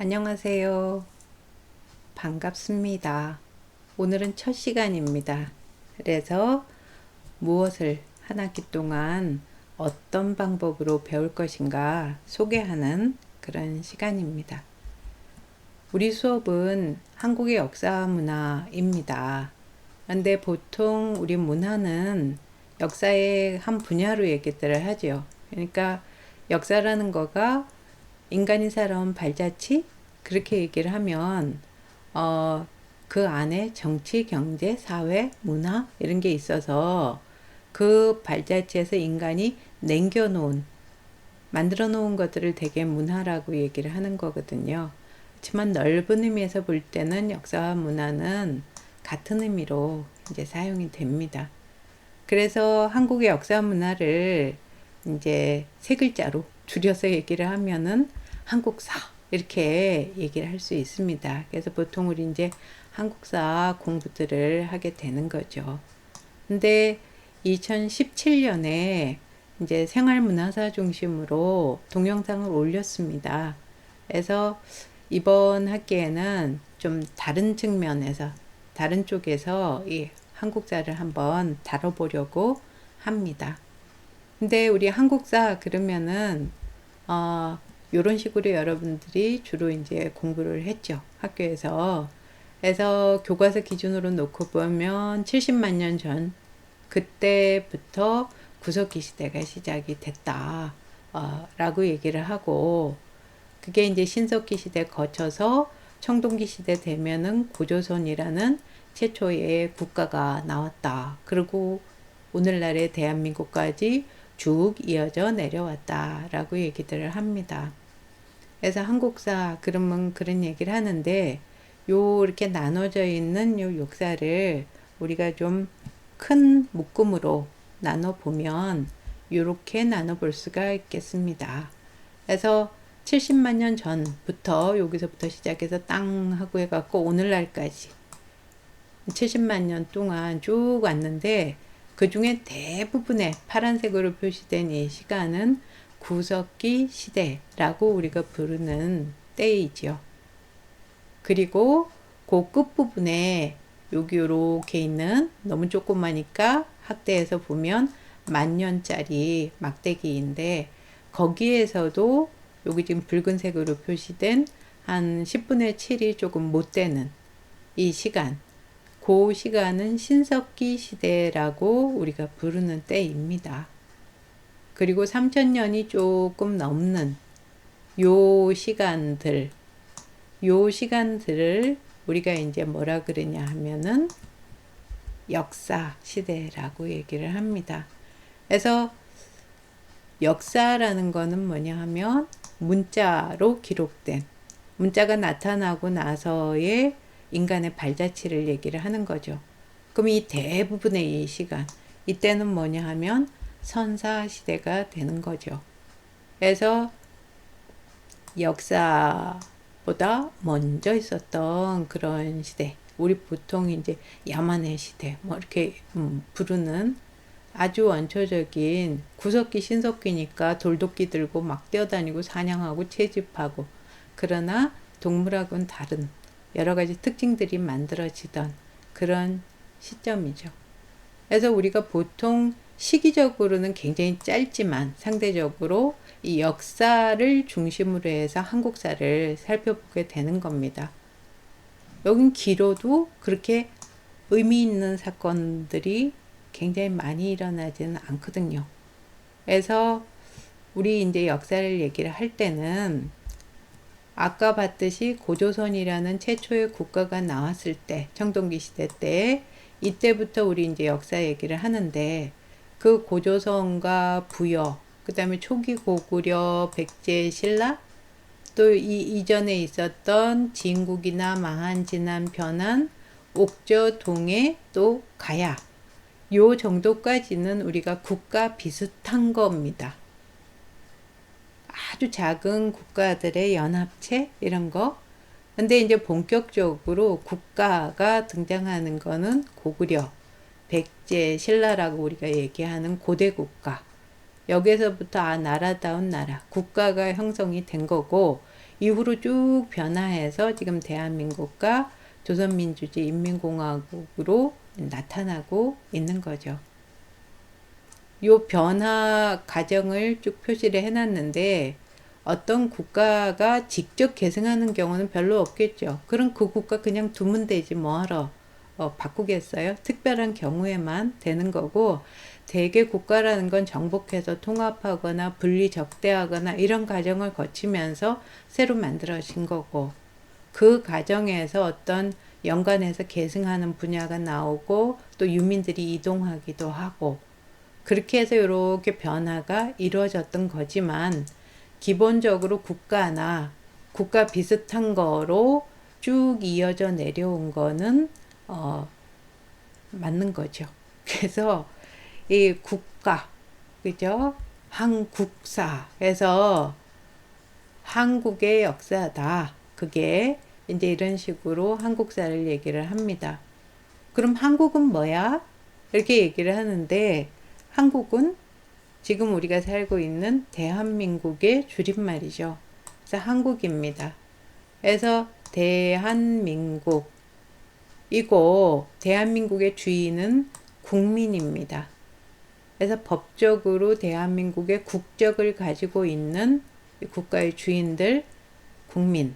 안녕하세요. 반갑습니다. 오늘은 첫 시간입니다. 그래서 무엇을 한 학기 동안 어떤 방법으로 배울 것인가 소개하는 그런 시간입니다. 우리 수업은 한국의 역사 문화입니다. 근데 보통 우리 문화는 역사의 한 분야로 얘기들을 하죠. 그러니까 역사라는 거가 인간이 살아온 발자취? 그렇게 얘기를 하면, 그 안에 정치, 경제, 사회, 문화, 이런 게 있어서 그 발자취에서 인간이 남겨놓은, 만들어 놓은 것들을 되게 문화라고 얘기를 하는 거거든요. 그렇지만 넓은 의미에서 볼 때는 역사와 문화는 같은 의미로 이제 사용이 됩니다. 그래서 한국의 역사 문화를 이제 세 글자로 줄여서 얘기를 하면은 한국사 이렇게 얘기를 할 수 있습니다. 그래서 보통 우리 이제 한국사 공부들을 하게 되는 거죠. 근데 2017년에 이제 생활문화사 중심으로 동영상을 올렸습니다. 그래서 이번 학기에는 좀 다른 측면에서, 다른 쪽에서 이 한국사를 한번 다뤄보려고 합니다. 근데 우리 한국사 그러면은 요런 식으로 여러분들이 주로 이제 공부를 했죠. 학교에서. 그래서 교과서 기준으로 놓고 보면 70만 년 전 그때부터 구석기 시대가 시작이 됐다. 라고 얘기를 하고 그게 이제 신석기 시대 거쳐서 청동기 시대 되면은 고조선이라는 최초의 국가가 나왔다. 그리고 오늘날의 대한민국까지 쭉 이어져 내려왔다라고 얘기들을 합니다. 그래서 한국사 그러면 그런 얘기를 하는데 요 이렇게 나눠져 있는 요 역사를 우리가 좀 큰 묶음으로 나눠 보면 요렇게 나눠 볼 수가 있겠습니다. 그래서 70만 년 전부터 여기서부터 시작해서 땅 하고 해갖고 오늘날까지 70만 년 동안 쭉 왔는데 그 중에 대부분의 파란색으로 표시된 이 시간은 구석기 시대라고 우리가 부르는 때이지요. 그리고 그 끝부분에 여기 요렇게 있는 너무 조그마니까 학대에서 보면 만년짜리 막대기인데 거기에서도 여기 지금 붉은색으로 표시된 한 10분의 7이 조금 못 되는 이 시간, 그 시간은 신석기 시대라고 우리가 부르는 때입니다. 그리고 3000년이 조금 넘는 요 시간들을 우리가 이제 뭐라 그러냐 하면은 역사 시대라고 얘기를 합니다. 그래서 역사라는 거는 뭐냐 하면 문자로 기록된, 문자가 나타나고 나서의 인간의 발자취를 얘기를 하는 거죠. 그럼 이 대부분의 이 시간, 이때는 뭐냐 하면 선사 시대가 되는 거죠. 그래서 역사보다 먼저 있었던 그런 시대, 우리 보통 이제 야만의 시대 뭐 이렇게 부르는 아주 원초적인 구석기 신석기니까 돌도끼 들고 막 뛰어다니고 사냥하고 채집하고, 그러나 동물하고는 다른 여러 가지 특징들이 만들어지던 그런 시점이죠. 그래서 우리가 보통 시기적으로는 굉장히 짧지만 상대적으로 이 역사를 중심으로 해서 한국사를 살펴보게 되는 겁니다. 여긴 길어도 그렇게 의미 있는 사건들이 굉장히 많이 일어나지는 않거든요. 그래서 우리 이제 역사를 얘기를 할 때는 아까 봤듯이 고조선이라는 최초의 국가가 나왔을 때, 청동기 시대 때, 이때부터 우리 이제 역사 얘기를 하는데 그 고조선과 부여, 그 다음에 초기 고구려, 백제, 신라, 또 이 이전에 있었던 진국이나 마한, 진안, 변한, 옥저, 동해, 또 가야, 요 정도까지는 우리가 국가 비슷한 겁니다. 아주 작은 국가들의 연합체 이런 거. 근데 이제 본격적으로 국가가 등장하는 거는 고구려, 백제, 신라라고 우리가 얘기하는 고대 국가. 여기서부터 나라다운 나라, 국가가 형성이 된 거고, 이후로 쭉 변화해서 지금 대한민국과 조선민주주의 인민공화국으로 나타나고 있는 거죠. 요 변화 과정을 쭉 표시를 해놨는데 어떤 국가가 직접 계승하는 경우는 별로 없겠죠. 그럼 그 국가 그냥 두면 되지 뭐하러 바꾸겠어요? 특별한 경우에만 되는 거고, 대개 국가라는 건 정복해서 통합하거나 분리 적대하거나 이런 과정을 거치면서 새로 만들어진 거고, 그 과정에서 어떤 연관해서 계승하는 분야가 나오고 또 유민들이 이동하기도 하고, 그렇게 해서 이렇게 변화가 이루어졌던 거지만, 기본적으로 국가나 국가 비슷한 거로 쭉 이어져 내려온 거는 맞는 거죠. 그래서 이 국가, 그죠? 한국사에서 한국의 역사다. 그게 이제 이런 식으로 한국사를 얘기를 합니다. 그럼 한국은 뭐야? 이렇게 얘기를 하는데, 한국은 지금 우리가 살고 있는 대한민국의 줄임말이죠. 그래서 한국입니다. 그래서 대한민국, 이거 대한민국의 주인은 국민입니다. 그래서 법적으로 대한민국의 국적을 가지고 있는 국가의 주인들, 국민.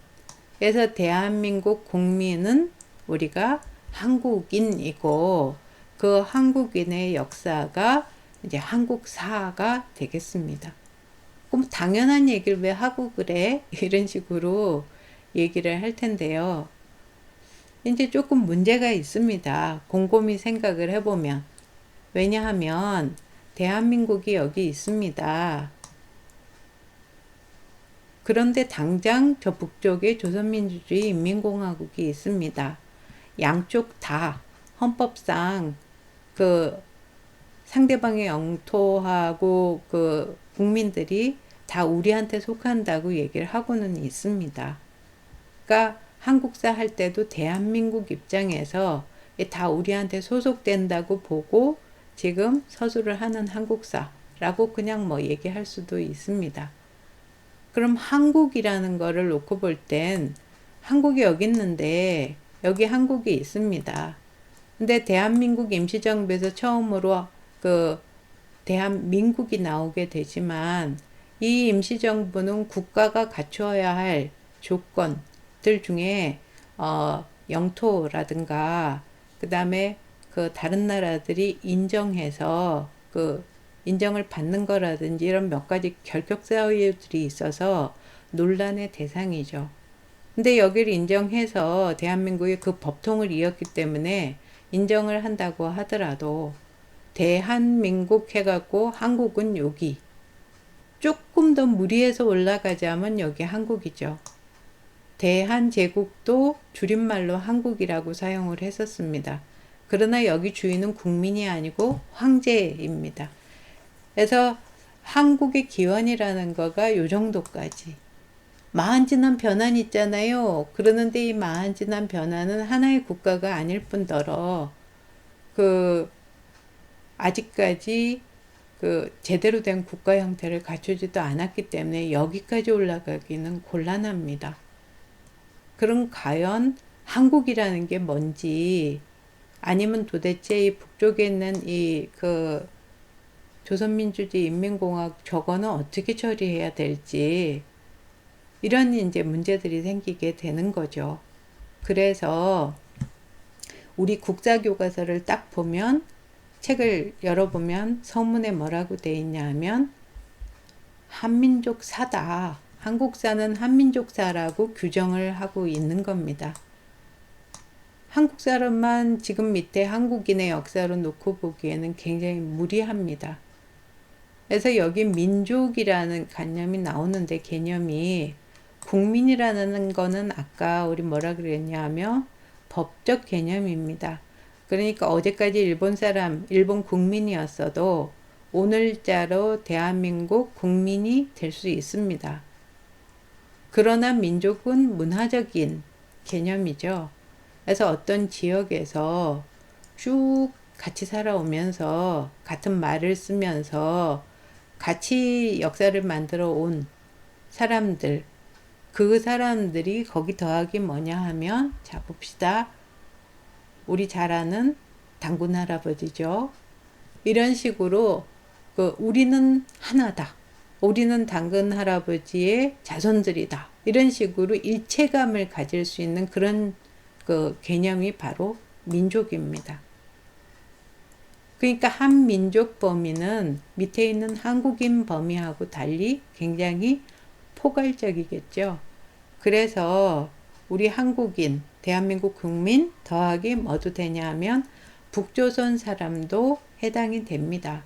그래서 대한민국 국민은 우리가 한국인이고, 그 한국인의 역사가 이제 한국사가 되겠습니다. 그럼 당연한 얘기를 왜 하고 그래? 이런 식으로 얘기를 할 텐데요. 이제 조금 문제가 있습니다. 곰곰이 생각을 해보면. 왜냐하면 대한민국이 여기 있습니다. 그런데 당장 저 북쪽에 조선민주주의 인민공화국이 있습니다. 양쪽 다 헌법상 그 상대방의 영토하고 그 국민들이 다 우리한테 속한다고 얘기를 하고는 있습니다. 그러니까 한국사 할 때도 대한민국 입장에서 다 우리한테 소속된다고 보고 지금 서술을 하는 한국사라고 그냥 뭐 얘기할 수도 있습니다. 그럼 한국이라는 거를 놓고 볼 땐 한국이 여기 있는데 여기 한국이 있습니다. 근데 대한민국 임시정부에서 처음으로 그 대한민국이 나오게 되지만, 이 임시정부는 국가가 갖추어야 할 조건들 중에 영토라든가 그 다음에 그 다른 나라들이 인정해서 그 인정을 받는 거라든지 이런 몇 가지 결격 사유들이 있어서 논란의 대상이죠. 근데 여기를 인정해서 대한민국이 그 법통을 이었기 때문에 인정을 한다고 하더라도 대한민국 해갖고 한국은 여기, 조금 더 무리해서 올라가자면 여기 한국이죠. 대한제국도 줄임말로 한국이라고 사용을 했었습니다. 그러나 여기 주인은 국민이 아니고 황제입니다. 그래서 한국의 기원이라는 거가 요 정도까지. 마흔지난 변환이 있잖아요. 그러는데 이 마흔지난 변환은 하나의 국가가 아닐 뿐더러 그 아직까지 그 제대로 된 국가 형태를 갖추지도 않았기 때문에 여기까지 올라가기는 곤란합니다. 그럼 과연 한국이라는 게 뭔지, 아니면 도대체 이 북쪽에 있는 이 그 조선민주주의 인민공화국 저거는 어떻게 처리해야 될지, 이런 이제 문제들이 생기게 되는 거죠. 그래서 우리 국사교과서를 딱 보면, 책을 열어보면 서문에 뭐라고 돼 있냐 하면 한민족사다. 한국사는 한민족사라고 규정을 하고 있는 겁니다. 한국 사람만 지금 밑에 한국인의 역사로 놓고 보기에는 굉장히 무리합니다. 그래서 여기 민족이라는 개념이 나오는데, 개념이 국민이라는 거는 아까 우리 뭐라 그랬냐 하면 법적 개념입니다. 그러니까 어제까지 일본 사람, 일본 국민이었어도 오늘자로 대한민국 국민이 될 수 있습니다. 그러나 민족은 문화적인 개념이죠. 그래서 어떤 지역에서 쭉 같이 살아오면서 같은 말을 쓰면서 같이 역사를 만들어 온 사람들, 그 사람들이 거기 더하기 뭐냐 하면, 자 봅시다. 우리 잘 아는 단군 할아버지죠. 이런 식으로 우리는 하나다. 우리는 단군 할아버지의 자손들이다. 이런 식으로 일체감을 가질 수 있는 그런 개념이 바로 민족입니다. 그러니까 한민족 범위는 밑에 있는 한국인 범위하고 달리 굉장히 포괄적이겠죠. 그래서 우리 한국인, 대한민국 국민 더하기 뭐도 되냐 하면 북조선 사람도 해당이 됩니다.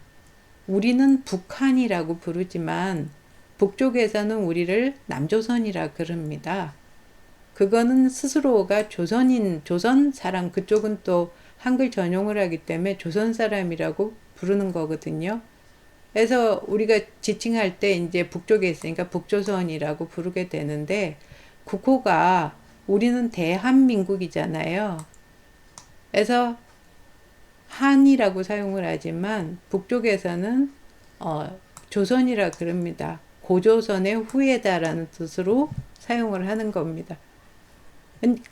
우리는 북한이라고 부르지만 북쪽에서는 우리를 남조선이라 그럽니다. 그거는 스스로가 조선 사람, 그쪽은 또 한글 전용을 하기 때문에 조선 사람이라고 부르는 거거든요. 그래서 우리가 지칭할 때 이제 북쪽에 있으니까 북조선이라고 부르게 되는데, 국호가 우리는 대한민국이잖아요. 그래서 한이라고 사용을 하지만 북쪽에서는 조선이라 그럽니다. 고조선의 후예다라는 뜻으로 사용을 하는 겁니다.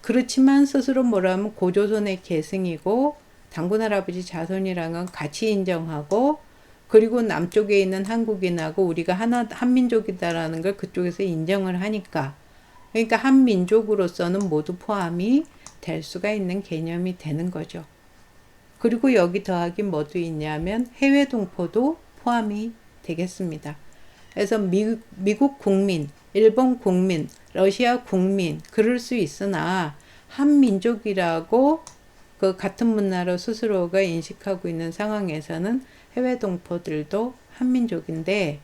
그렇지만 스스로 뭐라면 고조선의 계승이고 단군 할아버지 자손이라는 건 같이 인정하고, 그리고 남쪽에 있는 한국인하고 우리가 한민족이다라는 걸 그쪽에서 인정을 하니까, 그러니까 한민족으로서는 모두 포함이 될 수가 있는 개념이 되는 거죠. 그리고 여기 더하기 뭐도 있냐면 해외 동포도 포함이 되겠습니다. 그래서 미국 국민, 일본 국민, 러시아 국민 그럴 수 있으나 한민족이라고 같은 문화로 스스로가 인식하고 있는 상황에서는 해외 동포들도 한민족인데,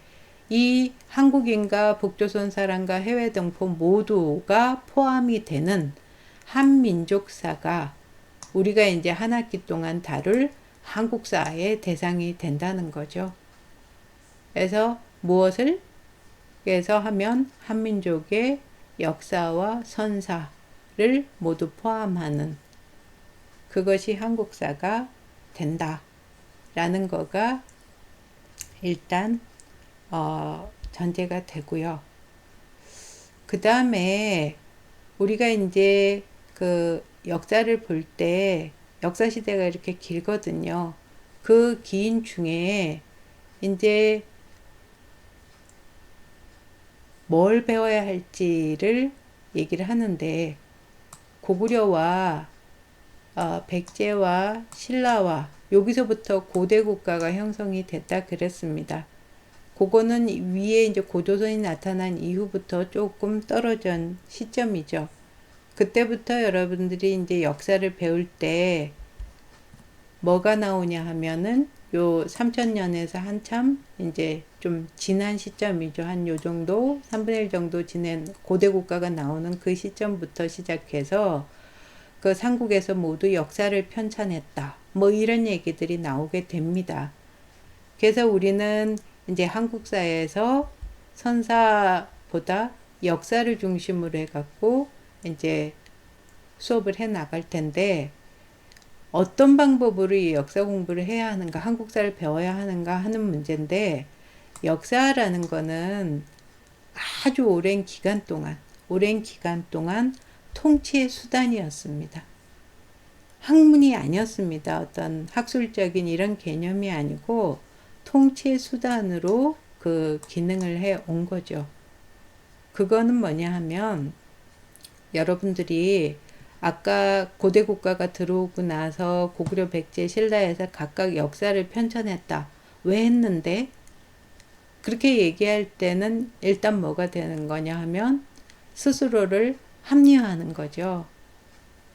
이 한국인과 북조선 사람과 해외 동포 모두가 포함이 되는 한민족사가 우리가 이제 한 학기 동안 다룰 한국사의 대상이 된다는 거죠. 그래서 무엇을? 그래서 하면 한민족의 역사와 선사를 모두 포함하는 그것이 한국사가 된다라는 거가 일단 전제가 되고요. 그 다음에 우리가 이제 역사를 볼 때 역사 시대가 이렇게 길거든요. 그 긴 중에 이제 뭘 배워야 할지를 얘기를 하는데, 고구려와 백제와 신라와 여기서부터 고대 국가가 형성이 됐다 그랬습니다. 그거는 위에 이제 고조선이 나타난 이후부터 조금 떨어진 시점이죠. 그때부터 여러분들이 이제 역사를 배울 때 뭐가 나오냐 하면은 요 3000년에서 한참 이제 좀 지난 시점이죠. 한 요 정도 3분의 1 정도 지낸 고대 국가가 나오는 그 시점부터 시작해서 그 삼국에서 모두 역사를 편찬했다. 뭐 이런 얘기들이 나오게 됩니다. 그래서 우리는 이제 한국사에서 선사보다 역사를 중심으로 해갖고 이제 수업을 해 나갈 텐데, 어떤 방법으로 이 역사 공부를 해야 하는가, 한국사를 배워야 하는가 하는 문제인데, 역사라는 거는 아주 오랜 기간 동안 통치의 수단이었습니다. 학문이 아니었습니다. 어떤 학술적인 이런 개념이 아니고 통치의 수단으로 그 기능을 해 온 거죠. 그거는 뭐냐 하면, 여러분들이 아까 고대 국가가 들어오고 나서 고구려, 백제, 신라에서 각각 역사를 편찬했다. 왜 했는데? 그렇게 얘기할 때는 일단 뭐가 되는 거냐 하면 스스로를 합리화하는 거죠.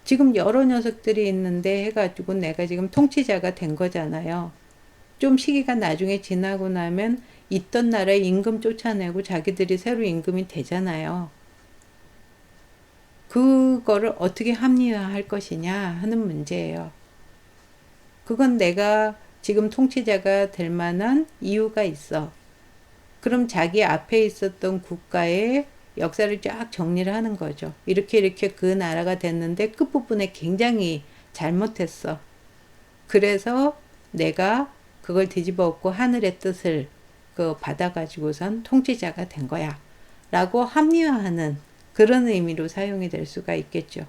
지금 여러 녀석들이 있는데 해가지고 내가 지금 통치자가 된 거잖아요. 좀 시기가 나중에 지나고 나면 있던 나라의 임금 쫓아내고 자기들이 새로 임금이 되잖아요. 그거를 어떻게 합리화할 것이냐 하는 문제예요. 그건 내가 지금 통치자가 될 만한 이유가 있어. 그럼 자기 앞에 있었던 국가의 역사를 쫙 정리를 하는 거죠. 이렇게 그 나라가 됐는데 끝부분에 굉장히 잘못했어. 그래서 내가 그걸 뒤집어 엎고 하늘의 뜻을 받아가지고선 통치자가 된 거야 라고 합리화하는 그런 의미로 사용이 될 수가 있겠죠.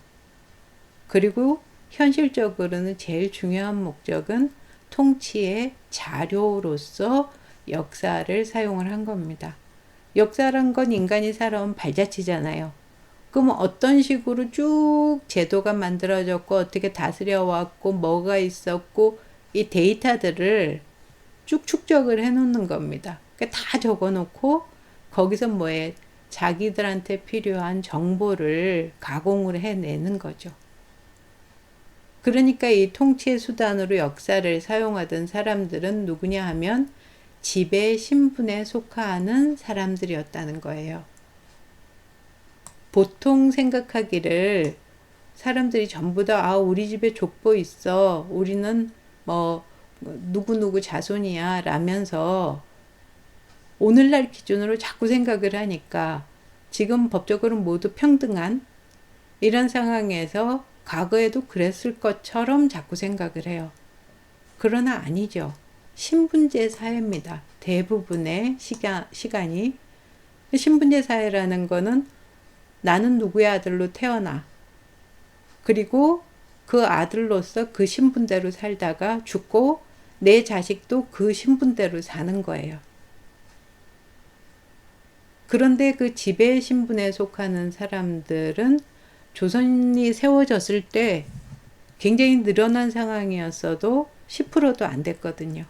그리고 현실적으로는 제일 중요한 목적은 통치의 자료로서 역사를 사용을 한 겁니다. 역사란 건 인간이 살아온 발자취잖아요. 그럼 어떤 식으로 쭉 제도가 만들어졌고 어떻게 다스려 왔고 뭐가 있었고 이 데이터들을 쭉 축적을 해 놓는 겁니다. 그러니까 다 적어 놓고 거기서 뭐에 자기들한테 필요한 정보를 가공을 해내는 거죠. 그러니까 이 통치의 수단으로 역사를 사용하던 사람들은 누구냐 하면 지배 신분에 속하는 사람들이었다는 거예요. 보통 생각하기를 사람들이 전부 다 우리 집에 족보 있어. 우리는 뭐 누구누구 자손이야 라면서 오늘날 기준으로 자꾸 생각을 하니까 지금 법적으로 모두 평등한 이런 상황에서 과거에도 그랬을 것처럼 자꾸 생각을 해요. 그러나 아니죠. 신분제 사회입니다. 대부분의 시간이. 신분제 사회라는 거는 나는 누구의 아들로 태어나. 그리고 그 아들로서 그 신분대로 살다가 죽고 내 자식도 그 신분대로 사는 거예요. 그런데 그 지배 신분에 속하는 사람들은 조선이 세워졌을 때 굉장히 늘어난 상황이었어도 10%도 안 됐거든요.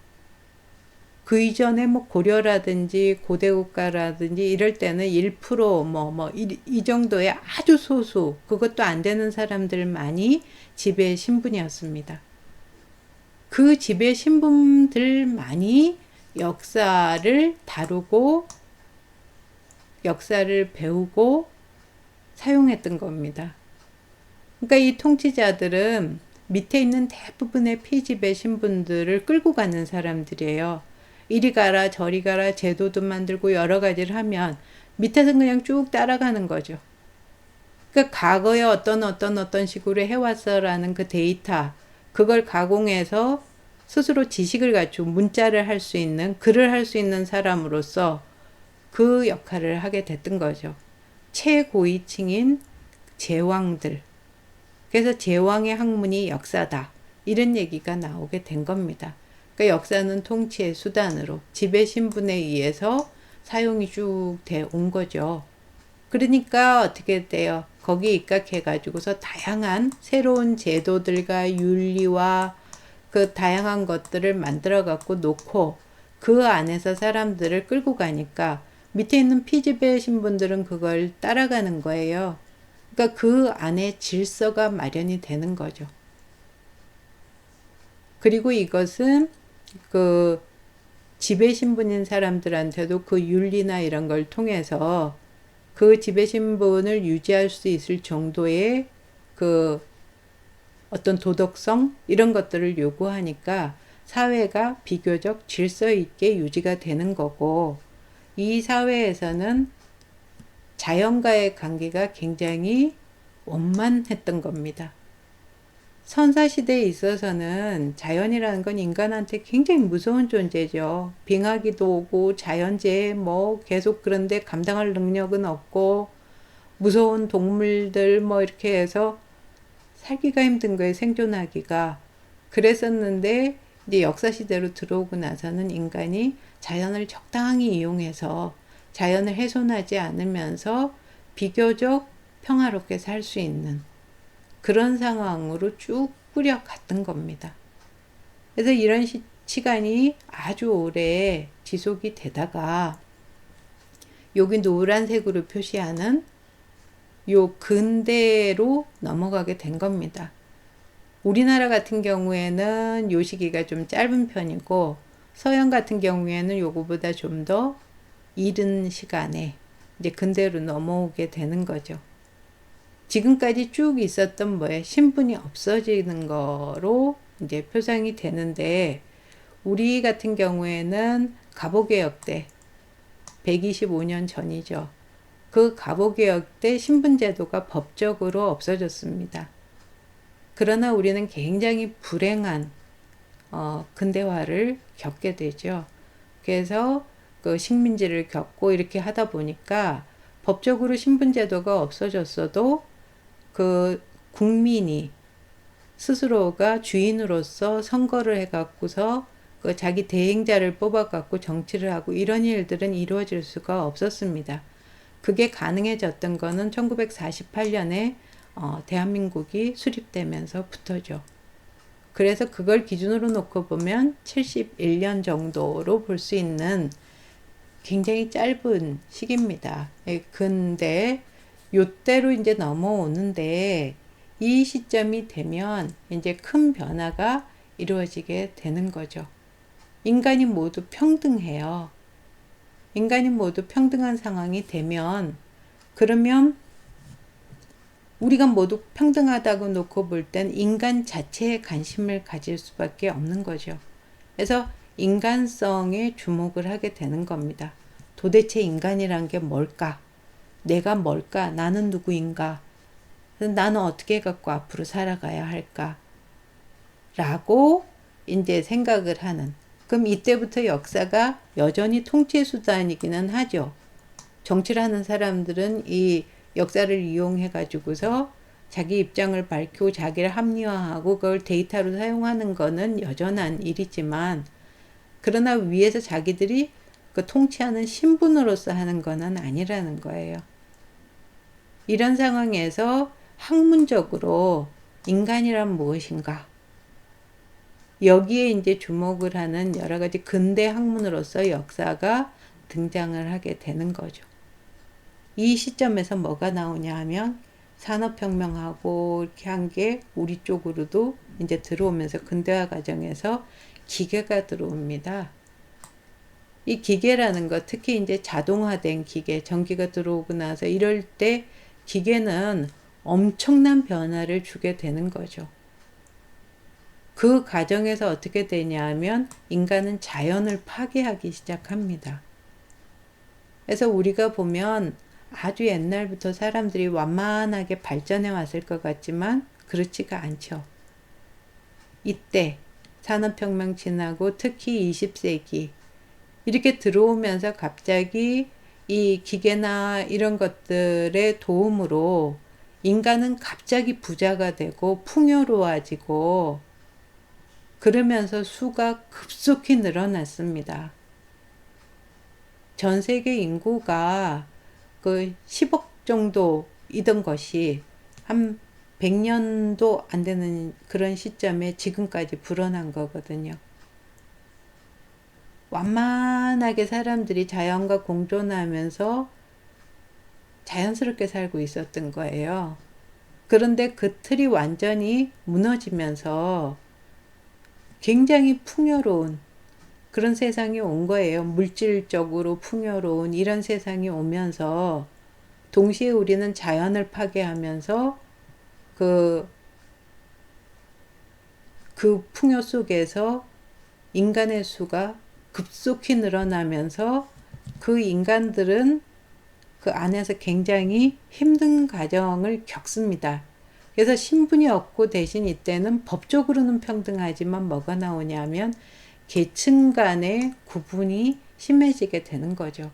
그 이전에 뭐 고려라든지 고대국가라든지 이럴 때는 1% 이 정도의 아주 소수, 그것도 안 되는 사람들만이 지배 신분이었습니다. 그 지배 신분들만이 역사를 다루고 역사를 배우고 사용했던 겁니다. 그러니까 이 통치자들은 밑에 있는 대부분의 피지배 신분들을 끌고 가는 사람들이에요. 이리 가라 저리 가라 제도도 만들고 여러 가지를 하면 밑에서 그냥 쭉 따라가는 거죠. 그러니까 과거에 어떤 식으로 해왔어라는 그 데이터, 그걸 가공해서 스스로 지식을 갖추고 문자를 할 수 있는, 글을 할 수 있는 사람으로서 그 역할을 하게 됐던 거죠. 최고위층인 제왕들. 그래서 제왕의 학문이 역사다. 이런 얘기가 나오게 된 겁니다. 그러니까 역사는 통치의 수단으로 지배 신분에 의해서 사용이 쭉 돼 온 거죠. 그러니까 어떻게 돼요? 거기에 입각해가지고서 다양한 새로운 제도들과 윤리와 그 다양한 것들을 만들어 갖고 놓고 그 안에서 사람들을 끌고 가니까 밑에 있는 피지배 신분들은 그걸 따라가는 거예요. 그러니까 그 안에 질서가 마련이 되는 거죠. 그리고 이것은 그 지배 신분인 사람들한테도 그 윤리나 이런 걸 통해서 그 지배 신분을 유지할 수 있을 정도의 그 어떤 도덕성 이런 것들을 요구하니까 사회가 비교적 질서 있게 유지가 되는 거고, 이 사회에서는 자연과의 관계가 굉장히 원만했던 겁니다. 선사시대에 있어서는 자연이라는 건 인간한테 굉장히 무서운 존재죠. 빙하기도 오고 자연재해 뭐 계속 그런데 감당할 능력은 없고 무서운 동물들 뭐 이렇게 해서 살기가 힘든 거예요. 생존하기가. 그랬었는데 이제 역사시대로 들어오고 나서는 인간이 자연을 적당히 이용해서 자연을 훼손하지 않으면서 비교적 평화롭게 살 수 있는 그런 상황으로 쭉 꾸려갔던 겁니다. 그래서 이런 시간이 아주 오래 지속이 되다가 여기 노란색으로 표시하는 요 근대로 넘어가게 된 겁니다. 우리나라 같은 경우에는 요 시기가 좀 짧은 편이고 서양 같은 경우에는 요거보다 좀 더 이른 시간에 이제 근대로 넘어오게 되는 거죠. 지금까지 쭉 있었던 뭐에 신분이 없어지는 거로 이제 표상이 되는데, 우리 같은 경우에는 갑오개혁 때 125년 전이죠. 그 갑오개혁 때 신분제도가 법적으로 없어졌습니다. 그러나 우리는 굉장히 불행한 근대화를 겪게 되죠. 그래서 그 식민지를 겪고 이렇게 하다 보니까 법적으로 신분제도가 없어졌어도 그 국민이 스스로가 주인으로서 선거를 해갖고서 그 자기 대행자를 뽑아갖고 정치를 하고 이런 일들은 이루어질 수가 없었습니다. 그게 가능해졌던 거는 1948년에 대한민국이 수립되면서부터죠. 그래서 그걸 기준으로 놓고 보면 71년 정도로 볼 수 있는 굉장히 짧은 시기입니다. 근데 요때로 이제 넘어오는데 이 시점이 되면 이제 큰 변화가 이루어지게 되는 거죠. 인간이 모두 평등해요. 인간이 모두 평등한 상황이 되면 그러면 우리가 모두 평등하다고 놓고 볼 땐 인간 자체에 관심을 가질 수밖에 없는 거죠. 그래서 인간성에 주목을 하게 되는 겁니다. 도대체 인간이란 게 뭘까? 내가 뭘까? 나는 누구인가? 나는 어떻게 갖고 앞으로 살아가야 할까? 라고 이제 생각을 하는. 그럼 이때부터 역사가 여전히 통치의 수단이기는 하죠. 정치를 하는 사람들은 이 역사를 이용해 가지고서 자기 입장을 밝히고 자기를 합리화하고 그걸 데이터로 사용하는 거는 여전한 일이지만 그러나 위에서 자기들이 그 통치하는 신분으로서 하는 거는 아니라는 거예요. 이런 상황에서 학문적으로 인간이란 무엇인가? 여기에 이제 주목을 하는 여러 가지 근대 학문으로서 역사가 등장을 하게 되는 거죠. 이 시점에서 뭐가 나오냐 하면 산업혁명하고 이렇게 한 게 우리 쪽으로도 이제 들어오면서 근대화 과정에서 기계가 들어옵니다. 이 기계라는 거 특히 이제 자동화된 기계, 전기가 들어오고 나서 이럴 때 기계는 엄청난 변화를 주게 되는 거죠. 그 과정에서 어떻게 되냐 하면 인간은 자연을 파괴하기 시작합니다. 그래서 우리가 보면 아주 옛날부터 사람들이 완만하게 발전해 왔을 것 같지만 그렇지가 않죠. 이때 산업혁명 지나고 특히 20세기 이렇게 들어오면서 갑자기 이 기계나 이런 것들의 도움으로 인간은 갑자기 부자가 되고 풍요로워지고 그러면서 수가 급속히 늘어났습니다. 전 세계 인구가 그 10억 정도이던 것이 한 100년도 안 되는 그런 시점에 지금까지 불어난 거거든요. 완만하게 사람들이 자연과 공존하면서 자연스럽게 살고 있었던 거예요. 그런데 그 틀이 완전히 무너지면서 굉장히 풍요로운 그런 세상이 온 거예요. 물질적으로 풍요로운 이런 세상이 오면서 동시에 우리는 자연을 파괴하면서 그 풍요 속에서 인간의 수가 급속히 늘어나면서 그 인간들은 그 안에서 굉장히 힘든 과정을 겪습니다. 그래서 신분이 없고 대신 이때는 법적으로는 평등하지만 뭐가 나오냐면 계층 간의 구분이 심해지게 되는 거죠.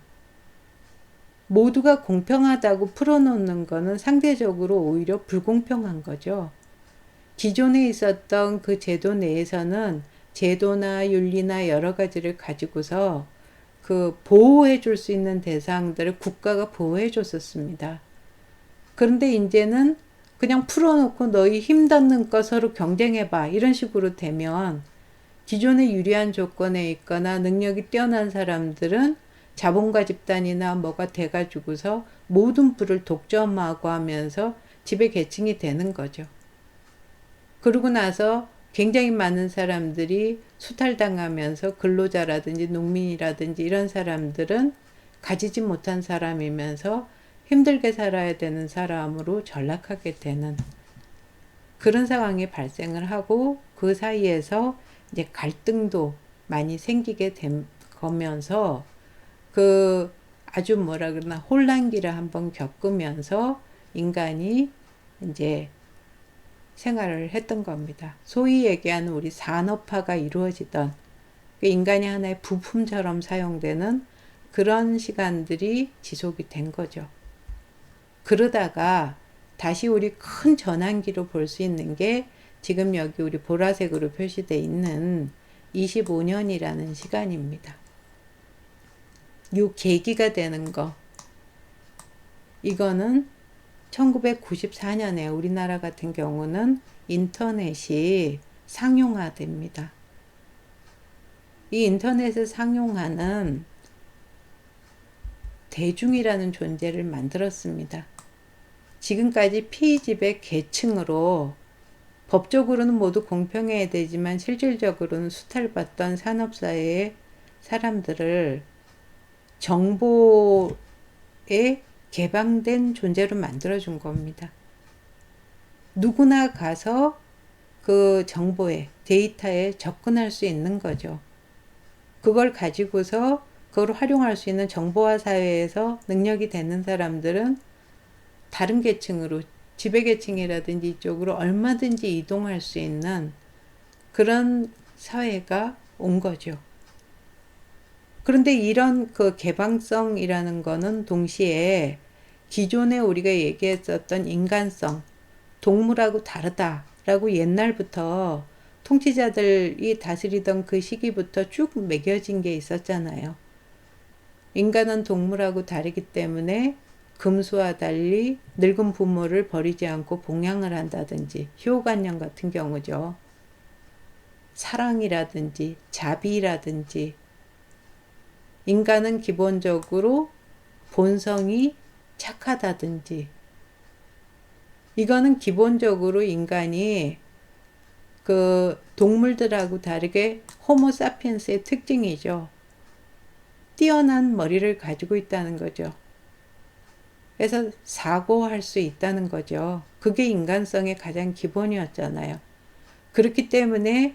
모두가 공평하다고 풀어놓는 거는 상대적으로 오히려 불공평한 거죠. 기존에 있었던 그 제도 내에서는 제도나 윤리나 여러 가지를 가지고서 그 보호해 줄 수 있는 대상들을 국가가 보호해 줬었습니다. 그런데 이제는 그냥 풀어놓고 너희 힘닿는 거 서로 경쟁해봐 이런 식으로 되면 기존에 유리한 조건에 있거나 능력이 뛰어난 사람들은 자본가 집단이나 뭐가 돼가지고서 모든 부를 독점하고 하면서 지배 계층이 되는 거죠. 그러고 나서 굉장히 많은 사람들이 수탈당하면서 근로자라든지 농민이라든지 이런 사람들은 가지지 못한 사람이면서 힘들게 살아야 되는 사람으로 전락하게 되는 그런 상황이 발생을 하고 그 사이에서 이제 갈등도 많이 생기게 된 거면서 그 아주 뭐라 그러나 혼란기를 한번 겪으면서 인간이 이제 생활을 했던 겁니다. 소위 얘기하는 우리 산업화가 이루어지던 인간이 하나의 부품처럼 사용되는 그런 시간들이 지속이 된 거죠. 그러다가 다시 우리 큰 전환기로 볼 수 있는 게 지금 여기 우리 보라색으로 표시되어 있는 25년이라는 시간입니다. 요 계기가 되는 거, 이거는 1994년에 우리나라 같은 경우는 인터넷이 상용화됩니다. 이 인터넷을 상용화는 대중이라는 존재를 만들었습니다. 지금까지 피지배 계층으로 법적으로는 모두 공평해야 되지만 실질적으로는 수탈받던 산업사회의 사람들을 정보에 개방된 존재로 만들어준 겁니다. 누구나 가서 그 정보에, 데이터에 접근할 수 있는 거죠. 그걸 가지고서 그걸 활용할 수 있는 정보화 사회에서 능력이 되는 사람들은 다른 계층으로, 지배계층이라든지 이쪽으로 얼마든지 이동할 수 있는 그런 사회가 온 거죠. 그런데 이런 그 개방성이라는 거는 동시에 기존에 우리가 얘기했었던 인간성, 동물하고 다르다라고 옛날부터 통치자들이 다스리던 그 시기부터 쭉 매겨진 게 있었잖아요. 인간은 동물하고 다르기 때문에 금수와 달리 늙은 부모를 버리지 않고 봉양을 한다든지, 효관령 같은 경우죠. 사랑이라든지 자비라든지, 인간은 기본적으로 본성이 착하다든지, 이거는 기본적으로 인간이 그 동물들하고 다르게 호모사피엔스의 특징이죠. 뛰어난 머리를 가지고 있다는 거죠. 그래서 사고할 수 있다는 거죠. 그게 인간성의 가장 기본이었잖아요. 그렇기 때문에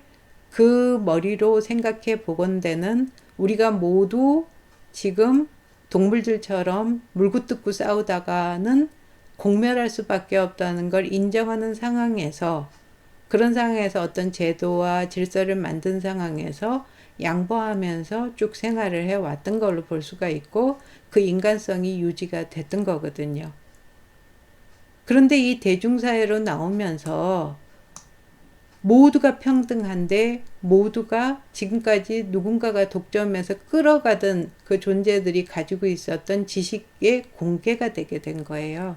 그 머리로 생각해 보건대는 우리가 모두 지금 동물들처럼 물고 뜯고 싸우다가는 공멸할 수밖에 없다는 걸 인정하는 상황에서, 그런 상황에서 어떤 제도와 질서를 만든 상황에서 양보하면서 쭉 생활을 해왔던 걸로 볼 수가 있고, 그 인간성이 유지가 됐던 거거든요. 그런데 이 대중사회로 나오면서 모두가 평등한데 모두가 지금까지 누군가가 독점해서 끌어가던 그 존재들이 가지고 있었던 지식의 공개가 되게 된 거예요.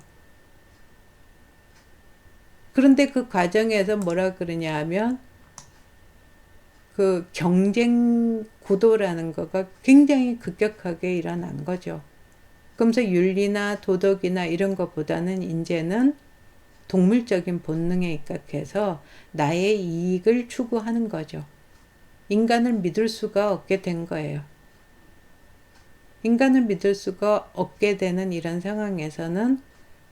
그런데 그 과정에서 뭐라 그러냐 하면 그 경쟁 구도라는 거가 굉장히 급격하게 일어난 거죠. 그러면서 윤리나 도덕이나 이런 것보다는 이제는 동물적인 본능에 입각해서 나의 이익을 추구하는 거죠. 인간을 믿을 수가 없게 된 거예요. 인간을 믿을 수가 없게 되는 이런 상황에서는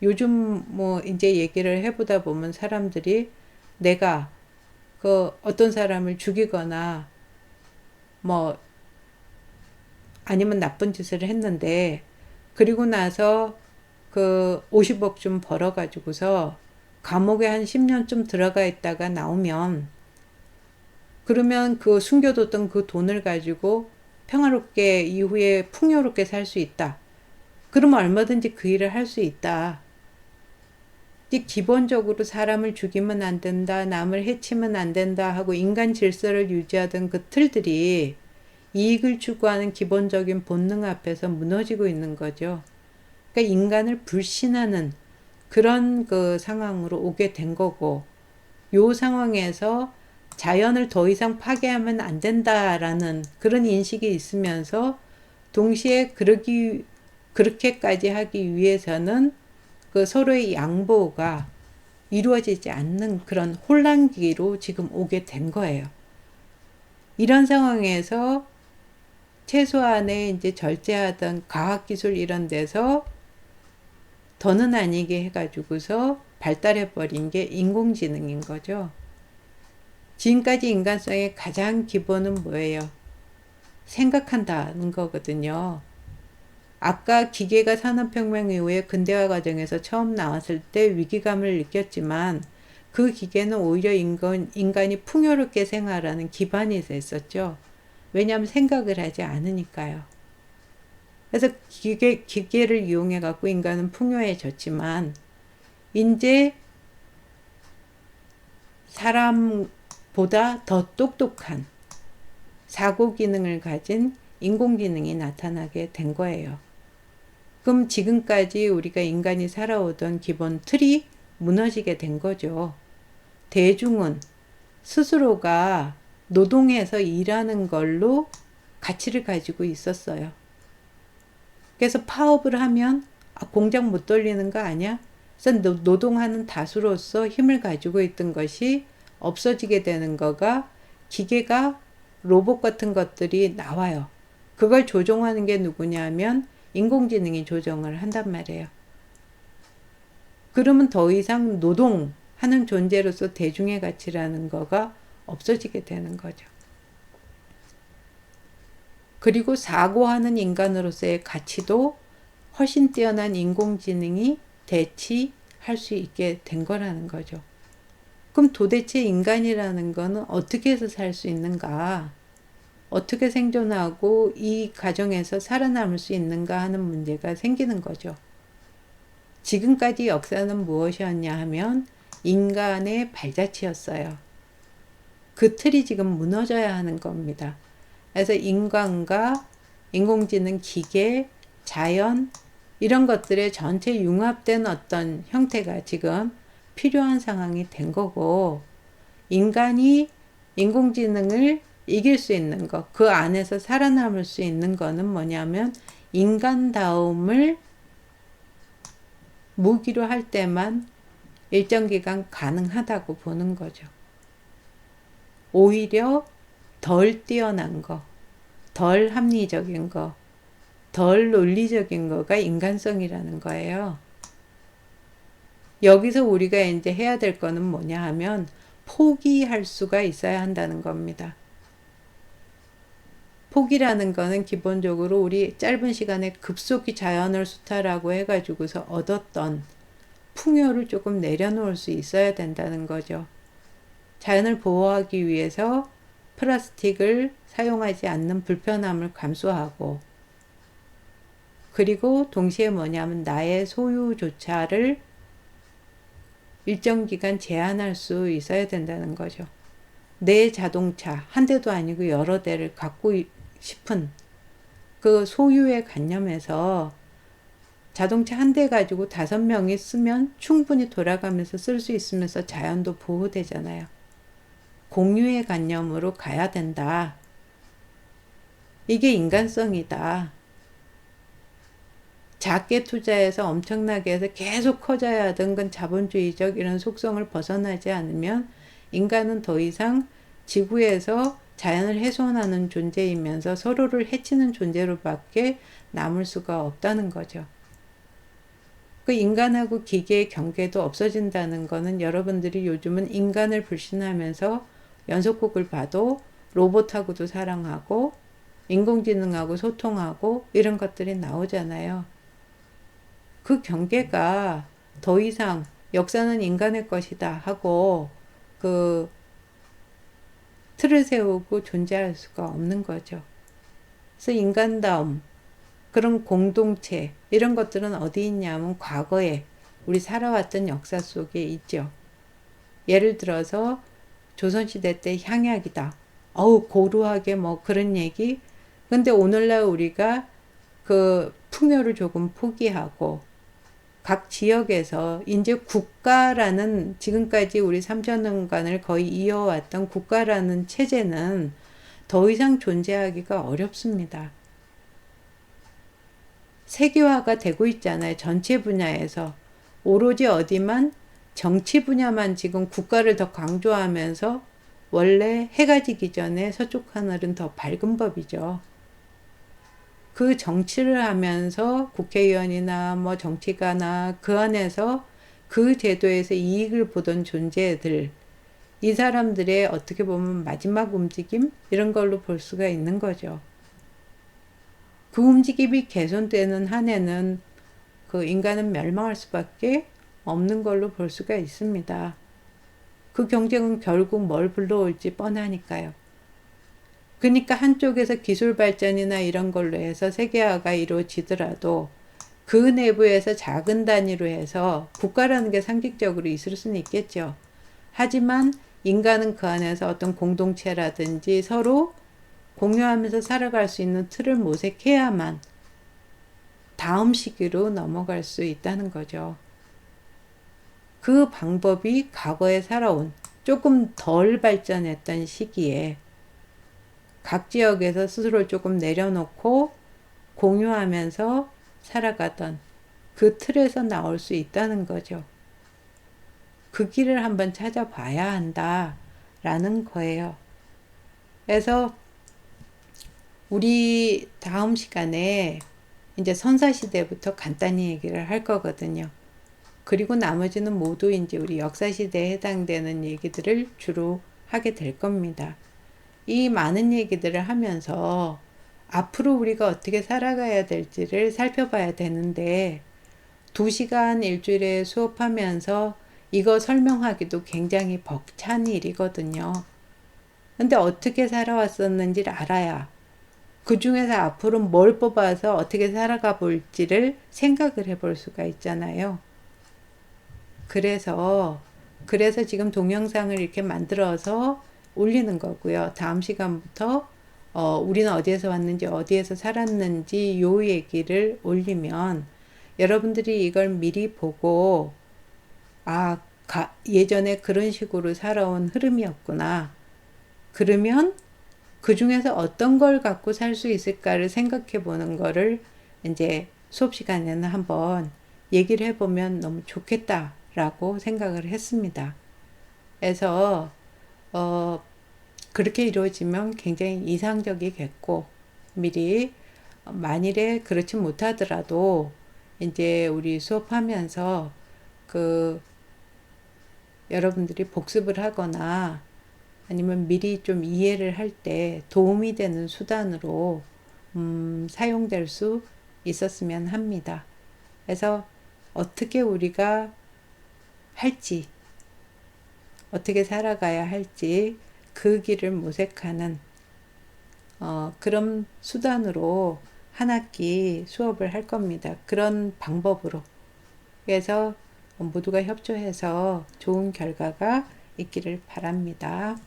요즘 뭐 이제 얘기를 해보다 보면 사람들이 내가 그 어떤 사람을 죽이거나 뭐 아니면 나쁜 짓을 했는데 그리고 나서 그 50억 좀 벌어가지고서 감옥에 한 10년쯤 들어가 있다가 나오면, 그러면 그 숨겨뒀던 그 돈을 가지고 평화롭게 이후에 풍요롭게 살 수 있다. 그러면 얼마든지 그 일을 할 수 있다. 기본적으로 사람을 죽이면 안 된다, 남을 해치면 안 된다 하고 인간 질서를 유지하던 그 틀들이 이익을 추구하는 기본적인 본능 앞에서 무너지고 있는 거죠. 그러니까 인간을 불신하는 그런 그 상황으로 오게 된 거고, 요 상황에서 자연을 더 이상 파괴하면 안 된다라는 그런 인식이 있으면서 동시에 그렇게까지 하기 위해서는 그 서로의 양보가 이루어지지 않는 그런 혼란기로 지금 오게 된 거예요. 이런 상황에서 최소한의 이제 절제하던 과학기술 이런 데서 더는 아니게 해가지고서 발달해버린 게 인공지능인 거죠. 지금까지 인간성의 가장 기본은 뭐예요? 생각한다는 거거든요. 아까 기계가 산업혁명 이후에 근대화 과정에서 처음 나왔을 때 위기감을 느꼈지만 그 기계는 오히려 인간이 풍요롭게 생활하는 기반이 됐었죠. 왜냐하면 생각을 하지 않으니까요. 그래서 기계를 이용해 갖고 인간은 풍요해졌지만 이제 사람보다 더 똑똑한 사고 기능을 가진 인공지능이 나타나게 된 거예요. 그럼 지금까지 우리가 인간이 살아오던 기본 틀이 무너지게 된 거죠. 대중은 스스로가 노동해서 일하는 걸로 가치를 가지고 있었어요. 그래서 파업을 하면 공장 못 돌리는 거 아니야? 그래서 노동하는 다수로서 힘을 가지고 있던 것이 없어지게 되는 거가 기계가 로봇 같은 것들이 나와요. 그걸 조종하는 게 누구냐면 인공지능이 조정을 한단 말이에요. 그러면 더 이상 노동하는 존재로서 대중의 가치라는 거가 없어지게 되는 거죠. 그리고 사고하는 인간으로서의 가치도 훨씬 뛰어난 인공지능이 대치할 수 있게 된 거라는 거죠. 그럼 도대체 인간이라는 거는 어떻게 해서 살 수 있는가? 어떻게 생존하고 이 가정에서 살아남을 수 있는가 하는 문제가 생기는 거죠. 지금까지 역사는 무엇이었냐 하면 인간의 발자취였어요. 그 틀이 지금 무너져야 하는 겁니다. 그래서 인간과 인공지능, 기계, 자연 이런 것들의 전체 융합된 어떤 형태가 지금 필요한 상황이 된 거고, 인간이 인공지능을 이길 수 있는 것, 그 안에서 살아남을 수 있는 거는 뭐냐면 인간다움을 무기로 할 때만 일정 기간 가능하다고 보는 거죠. 오히려 덜 뛰어난 거, 덜 합리적인 거, 덜 논리적인 거가 인간성이라는 거예요. 여기서 우리가 이제 해야 될 거는 뭐냐 하면 포기할 수가 있어야 한다는 겁니다. 포기라는 거는 기본적으로 우리 짧은 시간에 급속히 자연을 수탈하고 해가지고서 얻었던 풍요를 조금 내려놓을 수 있어야 된다는 거죠. 자연을 보호하기 위해서 플라스틱을 사용하지 않는 불편함을 감수하고, 그리고 동시에 뭐냐면 나의 소유조차를 일정 기간 제한할 수 있어야 된다는 거죠. 내 자동차 한 대도 아니고 여러 대를 갖고 싶은 그 소유의 관념에서 자동차 한 대 가지고 5명이 쓰면 충분히 돌아가면서 쓸 수 있으면서 자연도 보호되잖아요. 공유의 관념으로 가야 된다. 이게 인간성이다. 작게 투자해서 엄청나게 해서 계속 커져야 하던 건 자본주의적 이런 속성을 벗어나지 않으면 인간은 더 이상 지구에서 자연을 훼손하는 존재이면서 서로를 해치는 존재로밖에 남을 수가 없다는 거죠. 그 인간하고 기계의 경계도 없어진다는 거는 여러분들이 요즘은 인간을 불신하면서 연속극을 봐도 로봇하고도 사랑하고 인공지능하고 소통하고 이런 것들이 나오잖아요. 그 경계가 더 이상 역사는 인간의 것이다 하고 그 틀을 세우고 존재할 수가 없는 거죠. 그래서 인간다움, 그런 공동체 이런 것들은 어디 있냐면 과거에 우리 살아왔던 역사 속에 있죠. 예를 들어서 조선시대 때 향약이다. 고루하게 뭐 그런 얘기. 근데 오늘날 우리가 그 풍요를 조금 포기하고 각 지역에서 이제 국가라는, 지금까지 우리 3,000년간을 거의 이어왔던 국가라는 체제는 더 이상 존재하기가 어렵습니다. 세계화가 되고 있잖아요. 전체 분야에서. 오로지 어디만 정치 분야만 지금 국가를 더 강조하면서 원래 해가 지기 전에 서쪽 하늘은 더 밝은 법이죠. 그 정치를 하면서 국회의원이나 뭐 정치가나 그 안에서 그 제도에서 이익을 보던 존재들, 이 사람들의 어떻게 보면 마지막 움직임 이런 걸로 볼 수가 있는 거죠. 그 움직임이 개선되는 한에는 그 인간은 멸망할 수밖에 없는 걸로 볼 수가 있습니다. 그 경쟁은 결국 뭘 불러올지 뻔하니까요. 그러니까 한쪽에서 기술 발전이나 이런 걸로 해서 세계화가 이루어지더라도 그 내부에서 작은 단위로 해서 국가라는 게 상징적으로 있을 수는 있겠죠. 하지만 인간은 그 안에서 어떤 공동체라든지 서로 공유하면서 살아갈 수 있는 틀을 모색해야만 다음 시기로 넘어갈 수 있다는 거죠. 그 방법이 과거에 살아온 조금 덜 발전했던 시기에 각 지역에서 스스로를 조금 내려놓고 공유하면서 살아가던 그 틀에서 나올 수 있다는 거죠. 그 길을 한번 찾아봐야 한다라는 거예요. 그래서 우리 다음 시간에 이제 선사시대부터 간단히 얘기를 할 거거든요. 그리고 나머지는 모두 이제 우리 역사시대에 해당되는 얘기들을 주로 하게 될 겁니다. 이 많은 얘기들을 하면서 앞으로 우리가 어떻게 살아가야 될지를 살펴봐야 되는데 2시간 일주일에 수업하면서 이거 설명하기도 굉장히 벅찬 일이거든요. 근데 어떻게 살아왔었는지를 알아야 그 중에서 앞으로 뭘 뽑아서 어떻게 살아가 볼지를 생각을 해볼 수가 있잖아요. 그래서 지금 동영상을 이렇게 만들어서 올리는 거고요. 다음 시간부터 우리는 어디에서 왔는지 어디에서 살았는지 요 얘기를 올리면 여러분들이 이걸 미리 보고 예전에 그런 식으로 살아온 흐름이었구나. 그러면 그 중에서 어떤 걸 갖고 살 수 있을까를 생각해 보는 거를 이제 수업 시간에는 한번 얘기를 해보면 너무 좋겠다라고 생각을 했습니다. 그래서 그렇게 이루어지면 굉장히 이상적이겠고 미리 만일에 그렇지 못하더라도 이제 우리 수업하면서 여러분들이 복습을 하거나 아니면 미리 좀 이해를 할 때 도움이 되는 수단으로 사용될 수 있었으면 합니다. 그래서 어떻게 우리가 할지, 어떻게 살아가야 할지 그 길을 모색하는 그런 수단으로 한 학기 수업을 할 겁니다. 그런 방법으로. 그래서 모두가 협조해서 좋은 결과가 있기를 바랍니다.